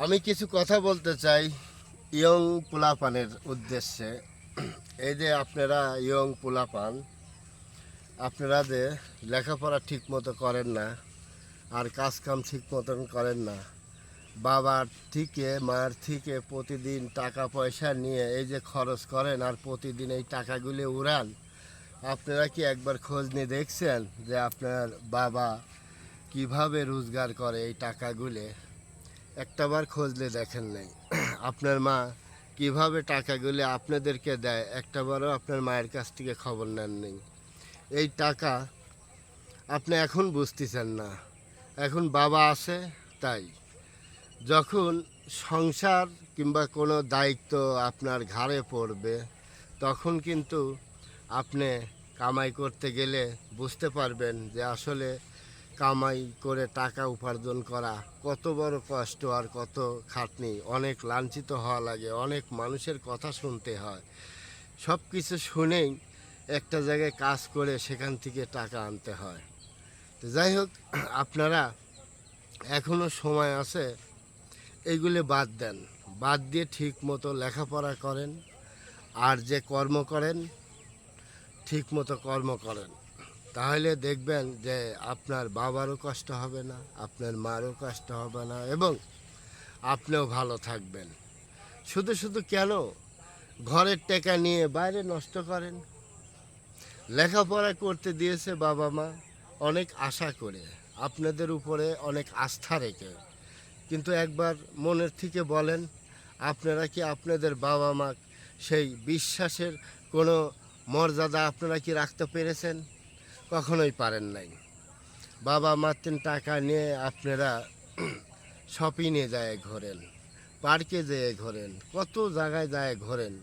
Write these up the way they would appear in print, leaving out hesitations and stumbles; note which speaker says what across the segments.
Speaker 1: আমি কিছু কথা বলতে চাই ইয়ং পোলাপানের উদ্দেশ্যে। এই যে আপনারা ইয়ং পোলাপান, আপনারা যে লেখাপড়া ঠিক মতো করেন না আর কাজ কাম ঠিক মতন করেন না, বাবার থেকে মার থেকে প্রতিদিন টাকা পয়সা নিয়ে এই যে খরচ করেন আর প্রতিদিন এই টাকাগুলি উড়ান, আপনারা কি একবার খোঁজ নিয়ে দেখছেন যে আপনার বাবা কিভাবে রোজগার করে এই টাকাগুলি? একটাবার খোঁজলে দেখেন নাই। আপনার মা কিভাবে টাকাগুলি আপনাদেরকে দেয়, একটাবারও আপনার মায়ের কাছ থেকে খবর নেন নেই। এই টাকা আপনি এখন বুঝতেছেন না, এখন বাবা আছে তাই। যখন সংসার কিংবা কোনো দায়িত্ব আপনার ঘাড়ে পড়বে, তখন কিন্তু আপনি কামাই করতে গেলে বুঝতে পারবেন যে আসলে কামাই করে টাকা উপার্জন করা কত বড় কষ্ট আর কত খাটনি। অনেক লাঞ্ছিত হওয়া লাগে, অনেক মানুষের কথা শুনতে হয়। সব কিছু শুনেই একটা জায়গায় কাজ করে সেখান থেকে টাকা আনতে হয়। তো যাই হোক, আপনারা এখনও সময় আছে, এইগুলি বাদ দেন। বাদ দিয়ে ঠিক মতো লেখাপড়া করেন, আর যে কর্ম করেন ঠিক মতো কর্ম করেন। তাহলে দেখবেন যে আপনার বাবারও কষ্ট হবে না, আপনার মারও কষ্ট হবে না, এবং আপনিও ভালো থাকবেন। শুধু শুধু কেন ঘরের টাকা নিয়ে বাইরে নষ্ট করেন? লেখাপড়া করতে দিয়েছে বাবা মা অনেক আশা করে, আপনাদের উপরে অনেক আস্থা রেখে, কিন্তু একবার মনের থেকে বলেন, আপনারা কি আপনাদের বাবা মা সেই বিশ্বাসের কোনো মর্যাদা আপনারা কি রাখতে পেরেছেন? কখনোই পারেন নাই। বাবা মার টাকা নিয়ে আপনারা শপিংয়ে যায় ঘোরেন, পার্কে যেয়ে ঘোরেন, কত জায়গায় যায় ঘোরেন।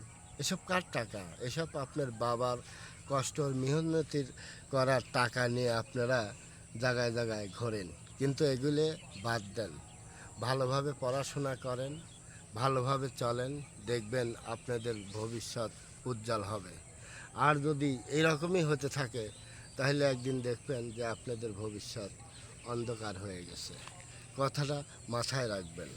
Speaker 1: এসব কার টাকা? এসব আপনার বাবার কষ্টর মেহনতির করার টাকা নিয়ে আপনারা জায়গায় জায়গায় ঘোরেন। কিন্তু এগুলো বাদ দেন, ভালোভাবে পড়াশোনা করেন, ভালোভাবে চলেন, দেখবেন আপনাদের ভবিষ্যৎ উজ্জ্বল হবে। আর যদি এইরকমই হতে থাকে, তাহলে একদিন দেখবেন যে আপনাদের ভবিষ্যৎ অন্ধকার হয়ে গেছে। কথাটা মাথায় রাখবেন।